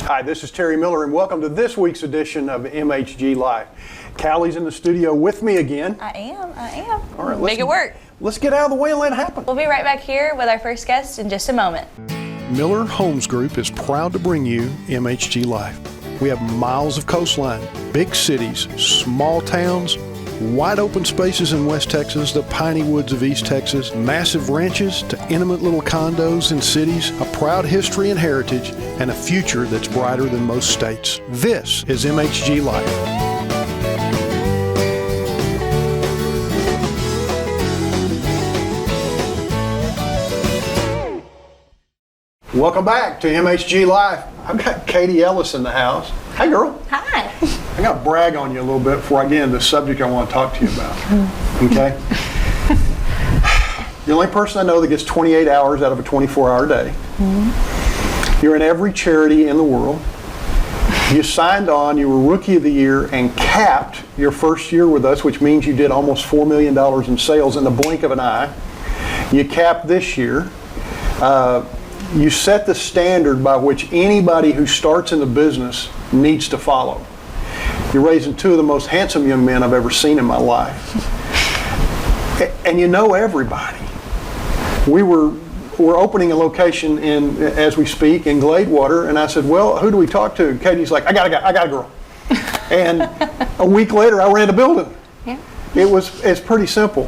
Hi, this is Terry Miller, and welcome to this week's edition of MHG Live. Callie's in the studio with me again. I am. All right, Make it work. Let's get out of the way and let it happen. We'll be right back here with our first guest in just a moment. Miller Homes Group is proud to bring you MHG Live. We have miles of coastline, big cities, small towns, wide open spaces in West Texas, the piney woods of East Texas, massive ranches to intimate little condos in cities, a proud history and heritage, and a future that's brighter than most states. This is MHG Live. Welcome back to MHG Live. I've got Katie Ellis in the house. Hi, girl. Hi. I got to brag on you a little bit before I get into the subject I want to talk to you about. Okay? The only person I know that gets 28 hours out of a 24-hour day. Mm-hmm. You're in every charity in the world. You signed on, you were Rookie of the Year, and capped your first year with us, which means you did almost $4 million in sales in the blink of an eye. You capped this year. You set the standard by which anybody who starts in the business needs to follow. You're raising two of the most handsome young men I've ever seen in my life. And you know everybody. We're opening a location as we speak in Gladewater, and I said, well, who do we talk to? And Katie's like, I got a girl. And a week later, I ran the building. Yeah. It's pretty simple.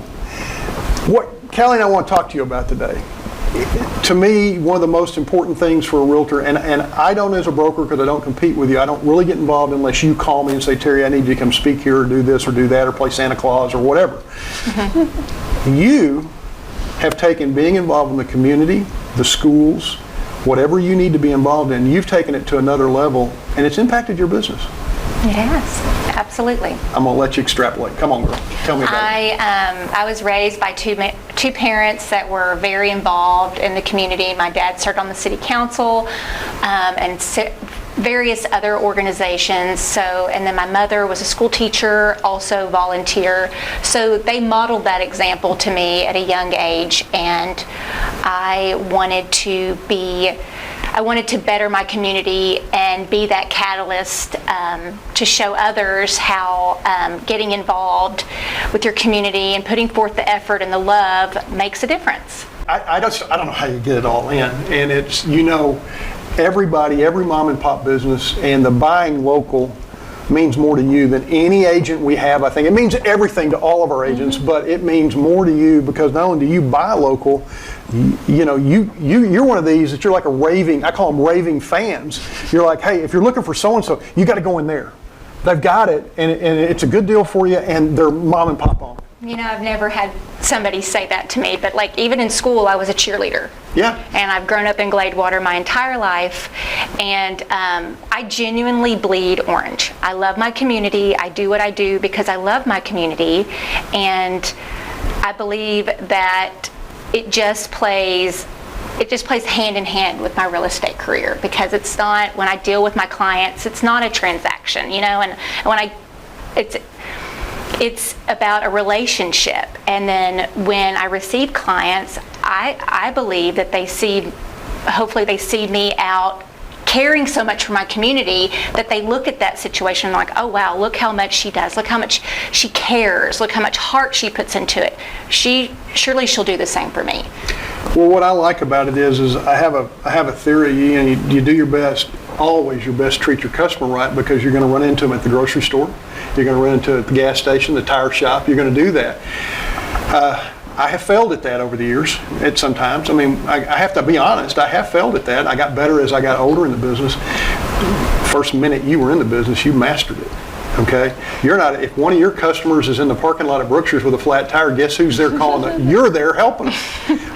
What Callie and I want to talk to you about today, to me, one of the most important things for a realtor, and I don't as a broker because I don't compete with you, I don't really get involved unless you call me and say, Terry, I need you to come speak here or do this or do that or play Santa Claus or whatever. You have taken being involved in the community, the schools, whatever you need to be involved in, you've taken it to another level, and it's impacted your business. It has, absolutely. I'm going to let you extrapolate. Come on, girl. Tell me about it. I was raised by two parents that were very involved in the community. My dad served on the city council and various other organizations. And then my mother was a school teacher, also volunteer. So they modeled that example to me at a young age, and I wanted to better my community and be that catalyst to show others how getting involved with your community and putting forth the effort and the love makes a difference. I don't know how you get it all in, and it's, everybody, every mom and pop business, and the buying local means more to you than any agent we have. I think it means everything to all of our agents, mm-hmm. but it means more to you because not only do you buy local, you're one of these that you're like I call them raving fans. You're like, hey, if you're looking for so-and-so, you got to go in there. They've got it, and it's a good deal for you, and they're mom and pop on. I've never had somebody say that to me, but even in school, I was a cheerleader. Yeah. And I've grown up in Gladewater my entire life, and I genuinely bleed orange. I love my community. I do what I do because I love my community, and I believe that it just plays hand in hand with my real estate career, because it's not, when I deal with my clients, it's not a transaction, and when it's about a relationship. And then when I receive clients, I believe that hopefully they see me out caring so much for my community that they look at that situation and like, oh wow, look how much she does, look how much she cares, look how much heart she puts into it. Surely she'll do the same for me. Well, what I like about it is I have a theory. You do your best, always your best, treat your customer right, because you're going to run into them at the grocery store, you're going to run into them at the gas station, the tire shop. You're going to do that. I have failed at that over the years. Sometimes, I have to be honest. I have failed at that. I got better as I got older in the business. First minute you were in the business, you mastered it. Okay, you're not. If one of your customers is in the parking lot at Brookshire's with a flat tire, guess who's there calling them? You're there helping them.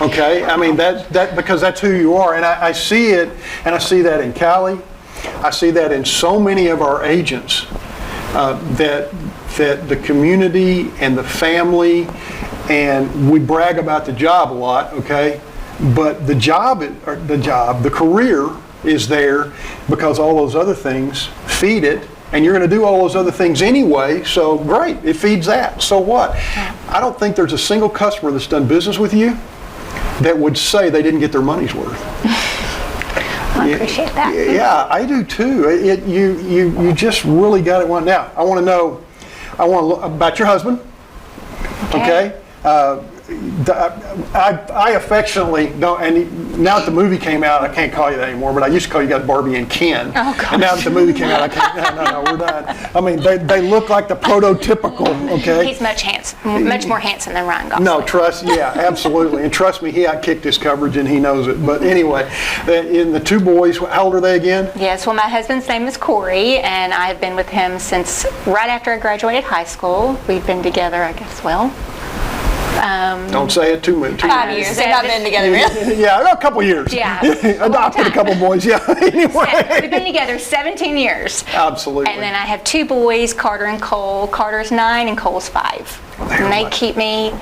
Okay, that because that's who you are, and I see it, and I see that in Callie. I see that in so many of our agents that the community and the family, and we brag about the job a lot. Okay, but the career is there because all those other things feed it. And you're going to do all those other things anyway, so great, it feeds that. So what? I don't think there's a single customer that's done business with you that would say they didn't get their money's worth. I appreciate that. Yeah, I do too. You just really got it one. Now, I want to know about your husband. Okay. I affectionately don't, and now that the movie came out, I can't call you that anymore, but I used to call you guys Barbie and Ken. Oh, gosh. And now that the movie came out, I can't, no, we're done. I mean, they look like the prototypical, okay? He's much more handsome than Ryan Gosling. No, yeah, absolutely. And trust me, he outkicked his coverage and he knows it. But anyway, in the two boys, how old are they again? Yes, well, my husband's name is Corey, and I have been with him since right after I graduated high school. We've been together, I guess, Don't say it too much. 5 years. They've not been together really. Yeah, a couple years. Yeah. Adopted a couple boys, yeah. Anyway. We've been together 17 years. Absolutely. And then I have two boys, Carter and Cole. Carter's 9 and Cole's 5. And they keep me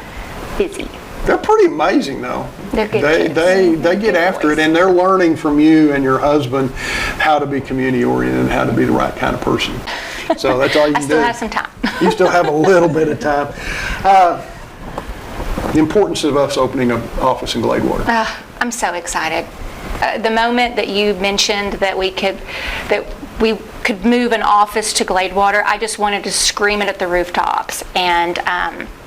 busy. They're pretty amazing, though. They're good kids. They get after it, and they're learning from you and your husband how to be community-oriented and how to be the right kind of person. So that's all you I can do. still have some time. You still have a little bit of time. The importance of us opening an office in Gladewater. I'm so excited. The moment that you mentioned that we could move an office to Gladewater, I just wanted to scream it at the rooftops. And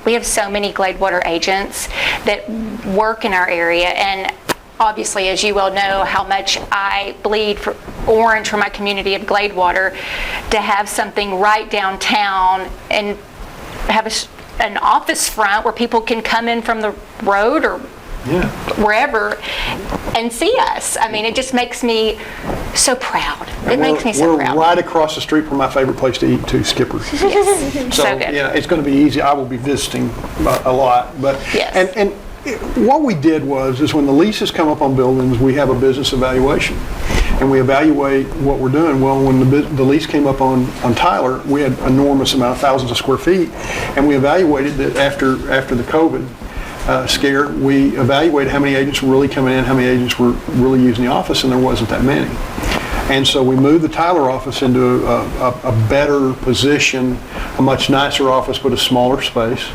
we have so many Gladewater agents that work in our area, and obviously, as you well know, how much I bleed for orange for my community of Gladewater. To have something right downtown and have an office front where people can come in from the road or wherever and see us. I mean, it just makes me so proud. It makes me so proud. We're right across the street from my favorite place to eat, too, Skipper's. Yes. So good. Yeah, it's going to be easy. I will be visiting a lot. But Yes. And what we did is when the leases come up on buildings, we have a business evaluation. And we evaluate what we're doing. Well, when the lease came up on Tyler, we had enormous amount of thousands of square feet. And we evaluated that after the COVID scare, we evaluated how many agents were really coming in, how many agents were really using the office, and there wasn't that many. And so we moved the Tyler office into a better position, a much nicer office, but a smaller space.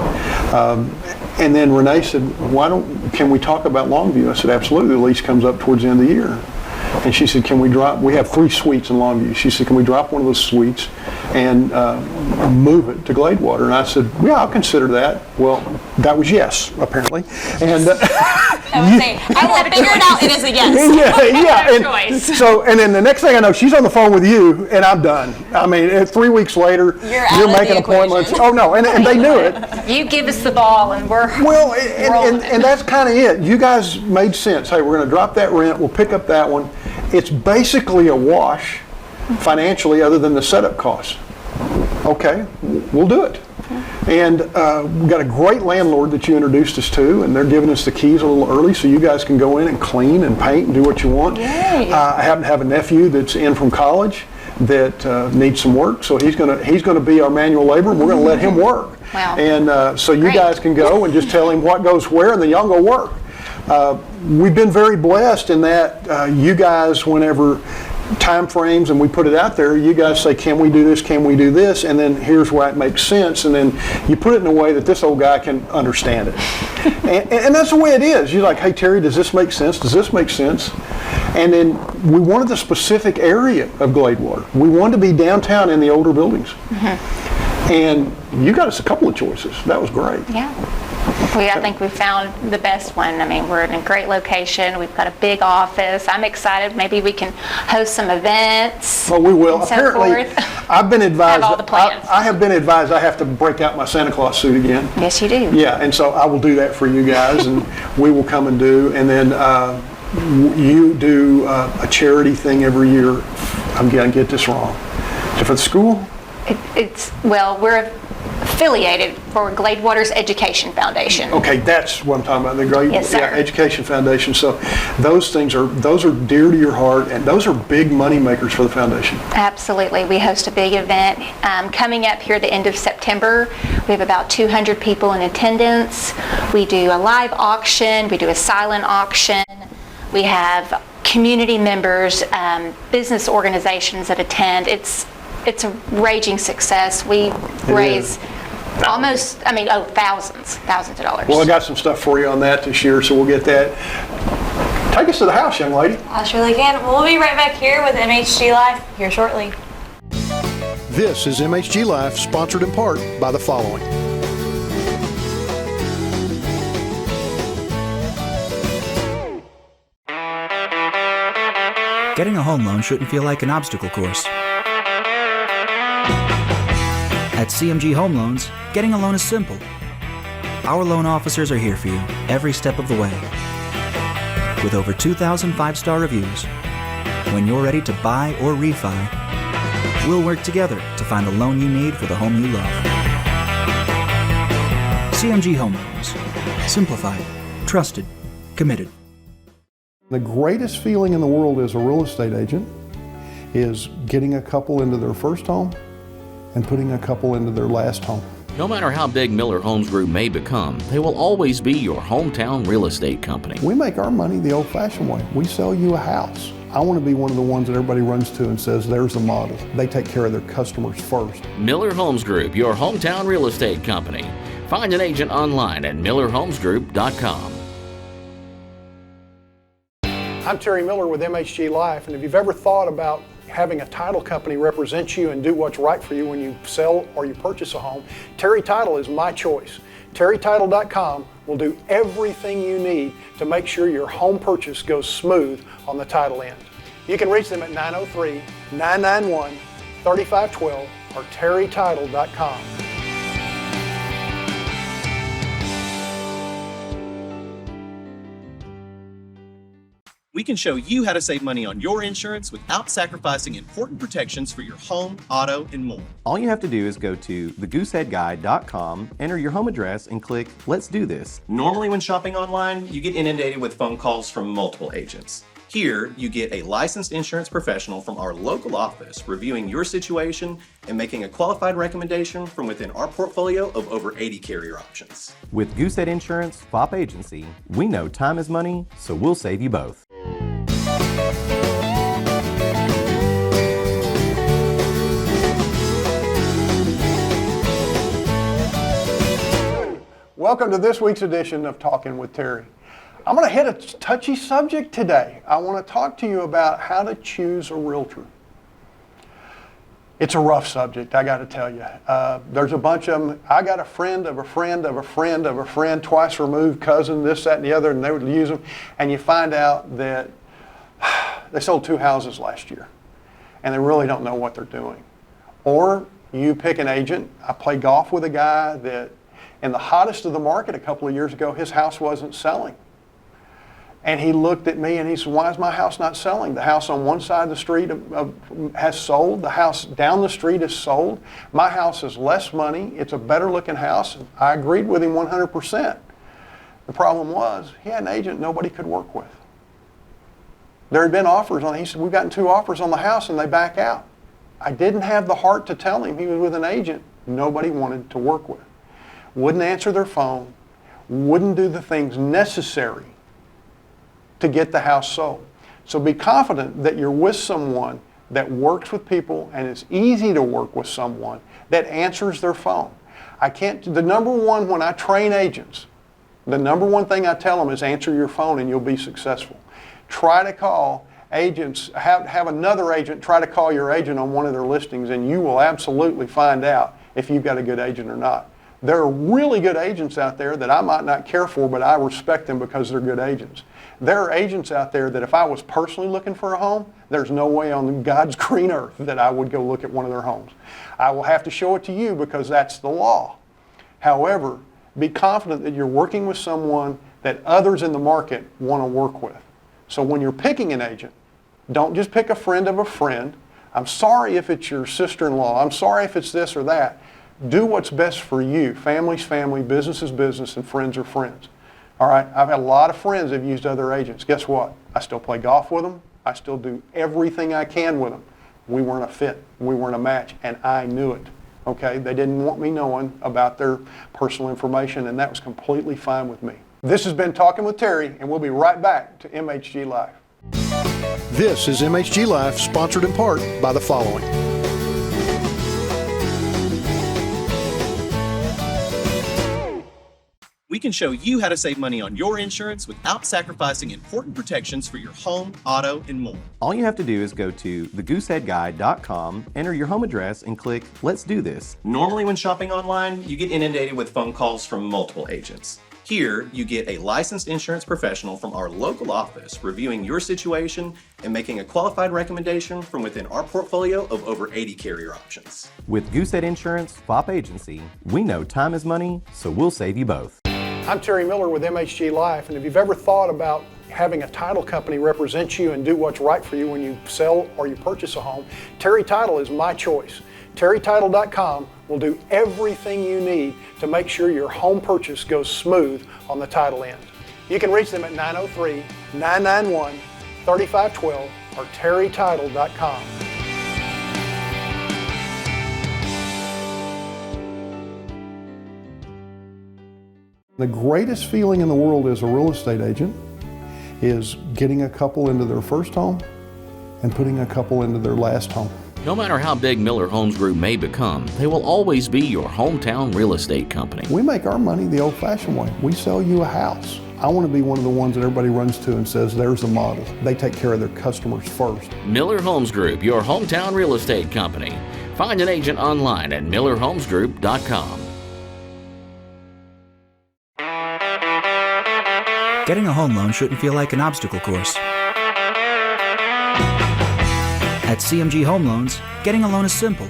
And then Renee said, can we talk about Longview? I said, absolutely. The lease comes up towards the end of the year. And she said, we have 3 suites in Longview. She said, can we drop one of those suites and move it to Gladewater? And I said, yeah, I'll consider that. Well, that was yes, apparently. And I would say, I will figure it out. It is a yes. And so, and then the next thing I know, she's on the phone with you, and I'm done. I mean, 3 weeks later, You're out of making the appointments. equation. Oh no, and they knew it. You give us the ball and we're Well, rolling. and that's kind of it. You guys made sense. Hey, we're going to drop that rent. We'll pick up that one. It's basically a wash financially, other than the setup costs. Okay, we'll do it. And we've got a great landlord that you introduced us to, and they're giving us the keys a little early so you guys can go in and clean and paint and do what you want. I happen to have a nephew that's in from college that needs some work, so he's going to be our manual labor, and we're going to let him work. Wow. And so you Great. guys can go and just tell him what goes where, and then y'all go work. We've been very blessed in that you guys, whenever time frames and we put it out there, you guys say, can we do this, can we do this, and then here's why it makes sense, and then you put it in a way that this old guy can understand it. and that's the way it is. You're like, hey Terry, does this make sense? Does this make sense? And then we wanted the specific area of Gladewater. We wanted to be downtown in the older buildings. Mm-hmm. And you got us a couple of choices. That was great. Yeah. I think we found the best one. I mean, we're in a great location. We've got a big office. I'm excited. Maybe we can host some events. Well, we will. And so Apparently, forth. I've been advised. Have all the plans. I have been advised I have to break out my Santa Claus suit again. Yes, you do. Yeah, and so I will do that for you guys, and we will come and do. And then you do a charity thing every year. I'm going to get this wrong. Is it for the school? We're affiliated for Gladewater's Education Foundation. Okay, that's what I'm talking about. The great Yes, sir. Education Foundation. So those are dear to your heart, and those are big money makers for the foundation. Absolutely. We host a big event coming up here at the end of September. We have about 200 people in attendance. We do a live auction. We do a silent auction. We have community members, business organizations that attend. It's a raging success. We raise thousands of dollars. Well, I got some stuff for you on that this year, so we'll get that. Take us to the house, young lady. I surely can. We'll be right back here with MHG Live here shortly. This is MHG Life, sponsored in part by the following. Getting a home loan shouldn't feel like an obstacle course. At CMG Home Loans, getting a loan is simple. Our loan officers are here for you every step of the way. With over 2,000 five-star reviews, when you're ready to buy or refi, we'll work together to find the loan you need for the home you love. CMG Home Loans. Simplified, trusted, committed. The greatest feeling in the world as a real estate agent is getting a couple into their first home and putting a couple into their last home. No matter how big Miller Homes Group may become, they will always be your hometown real estate company. We make our money the old-fashioned way. We sell you a house. I want to be one of the ones that everybody runs to and says, there's a model. They take care of their customers first. Miller Homes Group, your hometown real estate company. Find an agent online at millerhomesgroup.com. I'm Terry Miller with MHG Life, and if you've ever thought about having a title company represent you and do what's right for you when you sell or you purchase a home, Terry Title is my choice. TerryTitle.com will do everything you need to make sure your home purchase goes smooth on the title end. You can reach them at 903-991-3512 or TerryTitle.com. We can show you how to save money on your insurance without sacrificing important protections for your home, auto, and more. All you have to do is go to thegooseheadguy.com, enter your home address, and click Let's Do This. Normally when shopping online, you get inundated with phone calls from multiple agents. Here, you get a licensed insurance professional from our local office reviewing your situation and making a qualified recommendation from within our portfolio of over 80 carrier options. With Goosehead Insurance, FOP Agency, we know time is money, so we'll save you both. Welcome to this week's edition of Talking with Terry. I'm going to hit a touchy subject today. I want to talk to you about how to choose a realtor. It's a rough subject, I got to tell you. There's a bunch of them. I got a friend of a friend of a friend of a friend, twice removed, cousin, this, that, and the other, and they would use them. And you find out that they sold 2 houses last year, and they really don't know what they're doing. Or you pick an agent. I play golf with a guy that in the hottest of the market a couple of years ago, his house wasn't selling. And he looked at me and he said, why is my house not selling? The house on one side of the street has sold. The house down the street is sold. My house is less money. It's a better looking house. I agreed with him 100%. The problem was he had an agent nobody could work with. There had been offers on it. He said, we've gotten 2 offers on the house and they back out. I didn't have the heart to tell him he was with an agent nobody wanted to work with. Wouldn't answer their phone, wouldn't do the things necessary to get the house sold. So be confident that you're with someone that works with people and it's easy to work with someone that answers their phone. The number one when I train agents, the number one thing I tell them is answer your phone and you'll be successful. Try to call agents, have another agent try to call your agent on one of their listings and you will absolutely find out if you've got a good agent or not. There are really good agents out there that I might not care for, but I respect them because they're good agents. There are agents out there that if I was personally looking for a home, there's no way on God's green earth that I would go look at one of their homes. I will have to show it to you because that's the law. However, be confident that you're working with someone that others in the market want to work with. So when you're picking an agent, don't just pick a friend of a friend. I'm sorry if it's your sister-in-law. I'm sorry if it's this or that. Do what's best for you. Family's family, business is business, and friends are friends. All right, I've had a lot of friends that have used other agents. Guess what? I still play golf with them. I still do everything I can with them. We weren't a fit. We weren't a match, and I knew it. Okay, they didn't want me knowing about their personal information, and that was completely fine with me. This has been Talking with Terry, and we'll be right back to MHG Live. This is MHG Live, sponsored in part by the following. We can show you how to save money on your insurance without sacrificing important protections for your home, auto, and more. All you have to do is go to thegooseheadguy.com, enter your home address, and click Let's Do This. Normally when shopping online, you get inundated with phone calls from multiple agents. Here, you get a licensed insurance professional from our local office reviewing your situation and making a qualified recommendation from within our portfolio of over 80 carrier options. With Goosehead Insurance, FOP Agency, we know time is money, so we'll save you both. I'm Terry Miller with MHG Life, and if you've ever thought about having a title company represent you and do what's right for you when you sell or you purchase a home, Terry Title is my choice. TerryTitle.com will do everything you need to make sure your home purchase goes smooth on the title end. You can reach them at 903-991-3512 or TerryTitle.com. The greatest feeling in the world as a real estate agent is getting a couple into their first home and putting a couple into their last home. No matter how big Miller Homes Group may become, they will always be your hometown real estate company. We make our money the old-fashioned way. We sell you a house. I want to be one of the ones that everybody runs to and says, there's the model. They take care of their customers first. Miller Homes Group, your hometown real estate company. Find an agent online at millerhomesgroup.com. Getting a home loan shouldn't feel like an obstacle course. At CMG Home Loans, getting a loan is simple.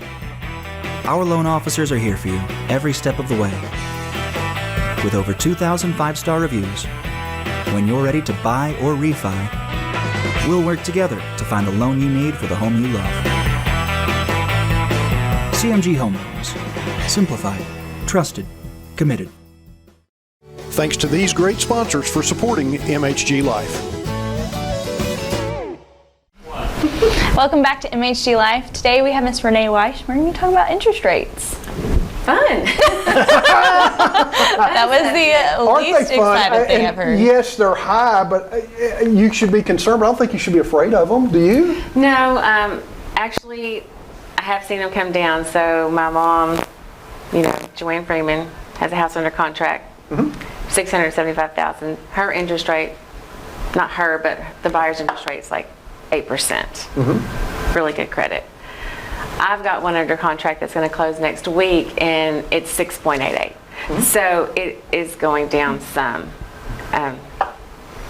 Our loan officers are here for you every step of the way. With over 2,000 five-star reviews, when you're ready to buy or refi, we'll work together to find the loan you need for the home you love. CMG Home Loans. Simplified, trusted, committed. Thanks to these great sponsors for supporting MHG Life. Welcome back to MHG Life. Today we have Miss Renee Weiss. We're going to be talking about interest rates. Fun. That was the least excited thing I've heard. Yes, they're high, but you should be concerned, but I don't think you should be afraid of them. Do you? No, actually, I have seen them come down. So my mom, Joanne Freeman, has a house under contract, $675,000. Her interest rate, not her, but the buyer's interest rate is like 8%. Really good credit. I've got one under contract that's going to close next week, and it's 6.88. So it is going down some.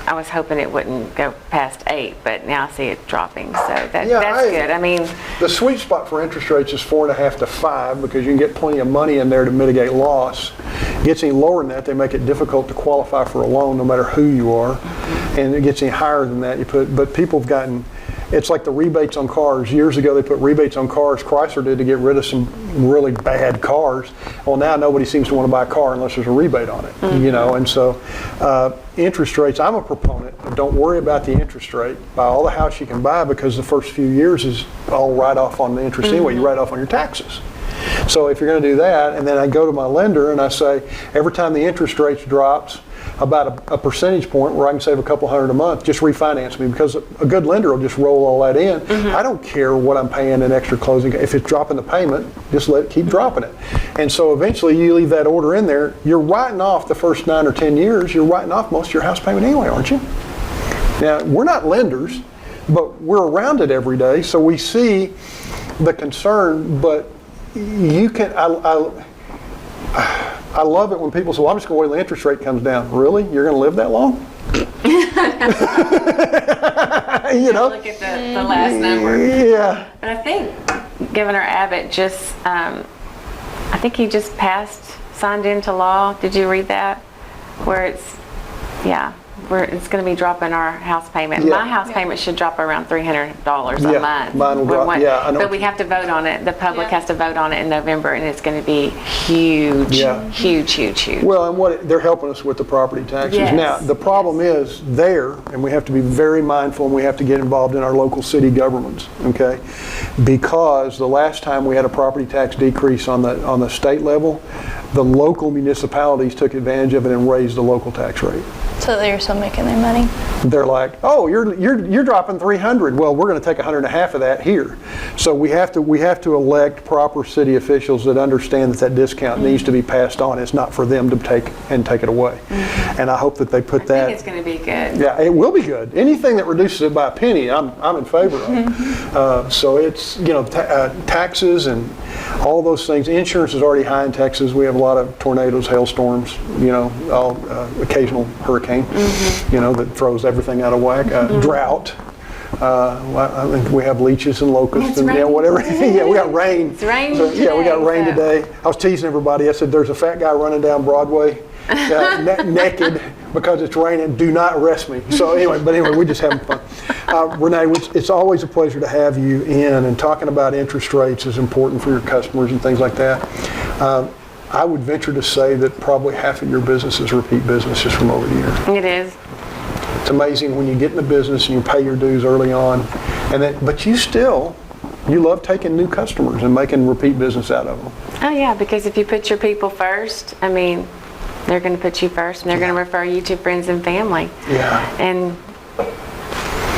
I was hoping it wouldn't go past 8, but now I see it dropping. So that's good. I mean, the sweet spot for interest rates is 4.5 to 5 because you can get plenty of money in there to mitigate loss. It gets any lower than that, they make it difficult to qualify for a loan no matter who you are. And it gets any higher than that, but people have gotten, it's like the rebates on cars. Years ago, they put rebates on cars. Chrysler did to get rid of some really bad cars. Well, now nobody seems to want to buy a car unless there's a rebate on it, And so, interest rates. I'm a proponent of don't worry about the interest rate. Buy all the house you can buy because the first few years is all write off on the interest anyway. You write off on your taxes. So if you're going to do that, and then I go to my lender and I say, every time the interest rates drops about a percentage point where I can save a couple hundred a month, just refinance me, because a good lender will just roll all that in. I don't care what I'm paying in extra closing. If it's dropping the payment, just let it keep dropping it. And so eventually you leave that order in there, you're writing off the first 9 or 10 years, you're writing off most of your house payment anyway, aren't you? Now, we're not lenders, but we're around it every day, so we see the concern, but you can, I love it when people say, well, I'm just going to wait till the interest rate comes down. Really? You're going to live that long? Look at the last number. Yeah. But I think Governor Abbott just, I think he just signed into law. Did you read that? Where it's going to be dropping our house payment. Yeah. My house payment should drop around $300 a month. Mine will drop. I know. But we have to vote on it. The public has to vote on it in November, and it's going to be huge, huge. Well, and they're helping us with the property taxes. Yes. Now, the problem is there, and we have to be very mindful, and we have to get involved in our local city governments, okay? Because the last time we had a property tax decrease on the state level, the local municipalities took advantage of it and raised the local tax rate. So still making their money. They're like, oh, you're dropping 300. Well, we're going to take 150 of that here. So we have to elect proper city officials that understand that discount needs to be passed on. It's not for them to take it away. And I hope that they put that. I think it's going to be good. Yeah, it will be good. Anything that reduces it by a penny, I'm in favor of. So it's, taxes and all those things. Insurance is already high in Texas. We have a lot of tornadoes, hailstorms, occasional hurricane, that throws everything out of whack. Drought. I think we have leeches and locusts and whatever. Yeah, we got rain. It's raining today. Yeah, we got rain so. today. I was teasing everybody. I said, there's a fat guy running down Broadway naked because it's raining. Do not arrest me. So anyway, we're just having fun. Renee, it's always a pleasure to have you in, and talking about interest rates is important for your customers and things like that. I would venture to say that probably half of your business is repeat business just from over the years. It is. It's amazing when you get in the business and you pay your dues early on, but you love taking new customers and making repeat business out of them. Oh yeah, because if you put your people first, they're going to put you first, and they're going to refer you to friends and family. Yeah. And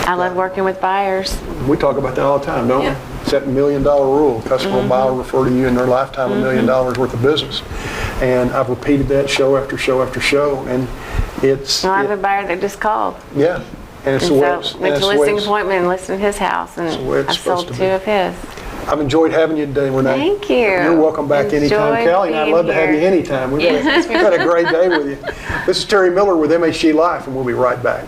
I love working with buyers. We talk about that all the time, don't we? It's that $1 million rule. Customer will buy or refer to you in their lifetime $1 million worth of business. And I've repeated that show after show after show, and it's. Well, I have a buyer that just called. Yeah, and it's the way it's. Went to a listing appointment and listed his house, and I sold 2 of his. I've enjoyed having you today, Renee. Thank you. You're welcome back anytime. Kelly and I'd love to have you anytime. We've had a great day with you. This is Terry Miller with MHG Life, and we'll be right back.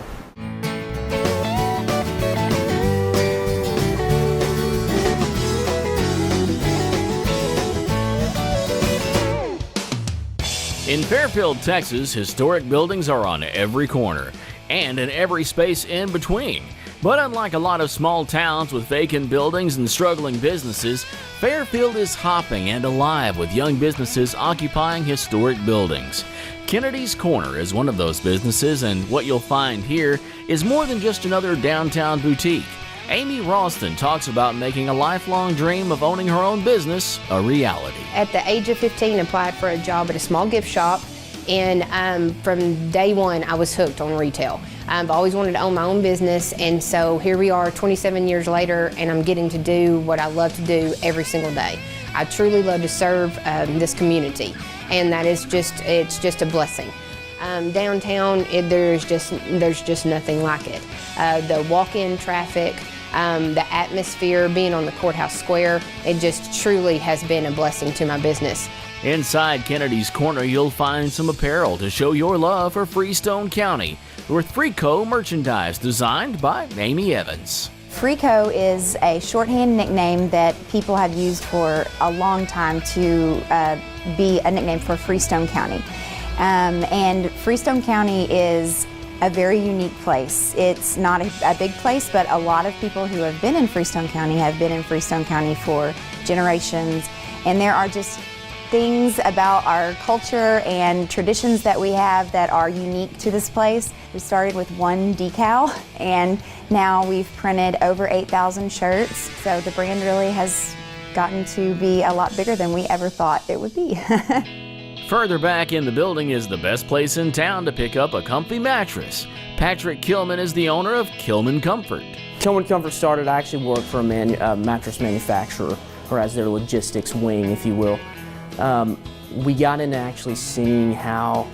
In Fairfield, Texas, historic buildings are on every corner and in every space in between. But unlike a lot of small towns with vacant buildings and struggling businesses, Fairfield is hopping and alive with young businesses occupying historic buildings. Kennedy's Corner is one of those businesses, and what you'll find here is more than just another downtown boutique. Amy Ralston talks about making a lifelong dream of owning her own business a reality. At the age of 15, applied for a job at a small gift shop, and from day one, I was hooked on retail. I've always wanted to own my own business, and so here we are 27 years later, and I'm getting to do what I love to do every single day. I truly love to serve this community, and that is it's just a blessing. Downtown, there's just nothing like it. The walk-in traffic, the atmosphere, being on the courthouse square, it just truly has been a blessing to my business. Inside Kennedy's Corner, you'll find some apparel to show your love for Freestone County with Freeco merchandise designed by Amy Evans. Freeco is a shorthand nickname that people have used for a long time to be a nickname for Freestone County. And Freestone County is a very unique place. It's not a big place, but a lot of people who have been in Freestone County have been in Freestone County for generations. And there are just things about our culture and traditions that we have that are unique to this place. We started with one decal, and now we've printed over 8,000 shirts. So the brand really has gotten to be a lot bigger than we ever thought it would be. Further back in the building is the best place in town to pick up a comfy mattress. Patrick Kilman is the owner of Kilman Comfort. Kilman Comfort started, I actually worked for a mattress manufacturer, or as their logistics wing, if you will. We got into actually seeing how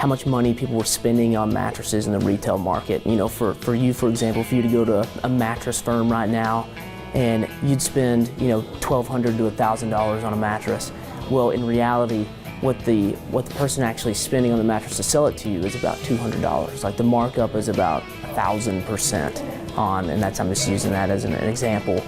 much money people were spending on mattresses in the retail market. You know, for you, for example, if you were to go to a mattress firm right now and you'd spend, $1,200 to $1,000 on a mattress. Well, in reality, what the person actually spending on the mattress to sell it to you is about $200. Like the markup is about 1,000% on, and I'm just using that as an example.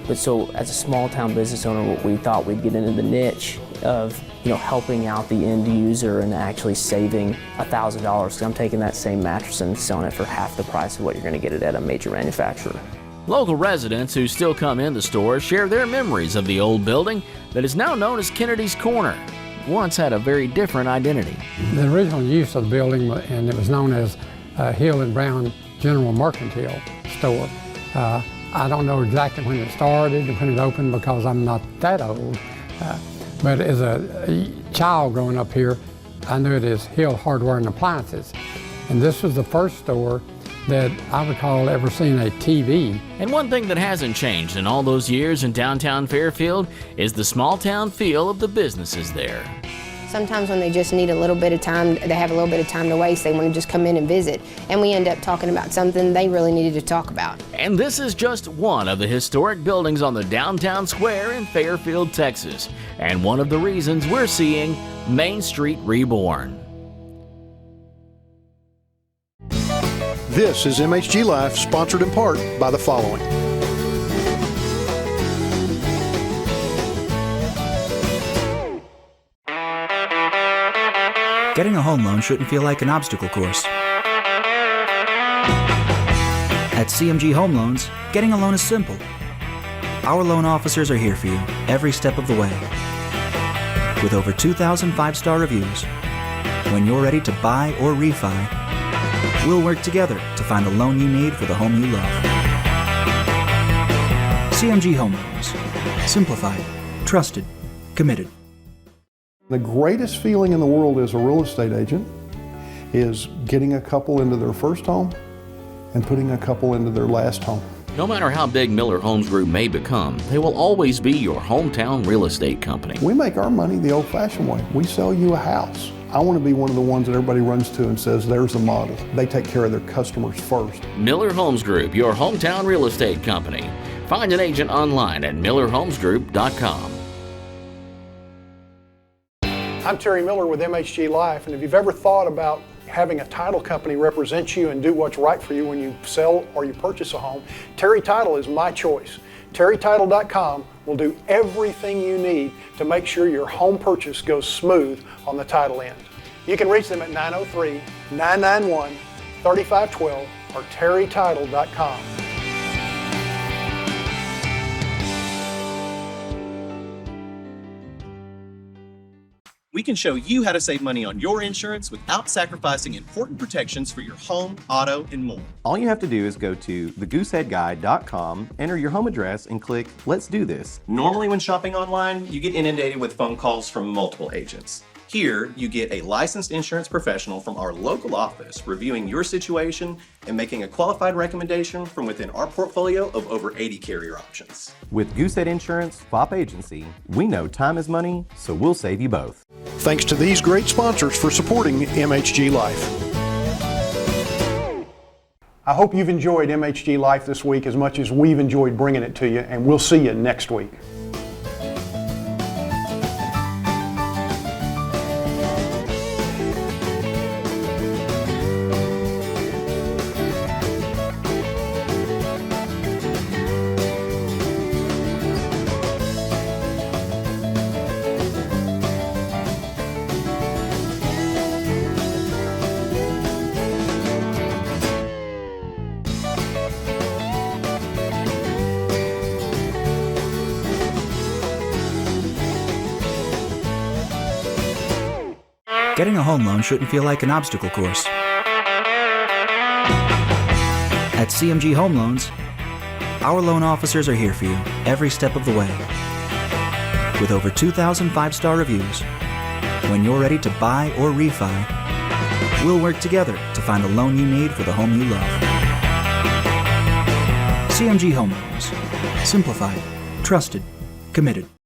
But so as a small town business owner, what we thought we'd get into the niche of helping out the end user and actually saving $1,000, because I'm taking that same mattress and selling it for half the price of what you're going to get it at a major manufacturer. Local residents who still come in the store share their memories of the old building that is now known as Kennedy's Corner. Once had a very different identity. The original use of the building, and it was known as Hill and Brown General Mercantile Store. I don't know exactly when it started and when it opened because I'm not that old. But as a child growing up here, I knew it as Hill Hardware and Appliances. And this was the first store that I recall ever seeing a TV. And one thing that hasn't changed in all those years in downtown Fairfield is the small town feel of the businesses there. Sometimes when they just need a little bit of time, they have a little bit of time to waste, they want to just come in and visit. And we end up talking about something they really needed to talk about. And this is just one of the historic buildings on the downtown square in Fairfield, Texas. And one of the reasons we're seeing Main Street reborn. This is MHG Life, sponsored in part by the following. Getting a home loan shouldn't feel like an obstacle course. At CMG Home Loans, getting a loan is simple. Our loan officers are here for you every step of the way. With over 2,000 five-star reviews, when you're ready to buy or refi, we'll work together to find the loan you need for the home you love. CMG Home Loans. Simplified, trusted, committed. The greatest feeling in the world as a real estate agent is getting a couple into their first home and putting a couple into their last home. No matter how big Miller Homes Group may become, they will always be your hometown real estate company. We make our money the old-fashioned way. We sell you a house. I want to be one of the ones that everybody runs to and says, there's a model. They take care of their customers first. Miller Homes Group, your hometown real estate company. Find an agent online at millerhomesgroup.com. I'm Terry Miller with MHG Life, and if you've ever thought about having a title company represent you and do what's right for you when you sell or you purchase a home, Terry Title is my choice. TerryTitle.com will do everything you need to make sure your home purchase goes smooth on the title end. You can reach them at 903-991-3512 or TerryTitle.com. We can show you how to save money on your insurance without sacrificing important protections for your home, auto, and more. All you have to do is go to thegooseheadguy.com, enter your home address, and click Let's Do This. Normally when shopping online, you get inundated with phone calls from multiple agents. Here, you get a licensed insurance professional from our local office reviewing your situation and making a qualified recommendation from within our portfolio of over 80 carrier options. With Goosehead Insurance, FOP Agency, we know time is money, so we'll save you both. Thanks to these great sponsors for supporting MHG Life. I hope you've enjoyed MHG Life this week as much as we've enjoyed bringing it to you, and we'll see you next week. Getting a home loan shouldn't feel like an obstacle course. At CMG Home Loans, our loan officers are here for you every step of the way. With over 2,000 five-star reviews, when you're ready to buy or refi, we'll work together to find the loan you need for the home you love. CMG Home Loans. Simplified, trusted, committed.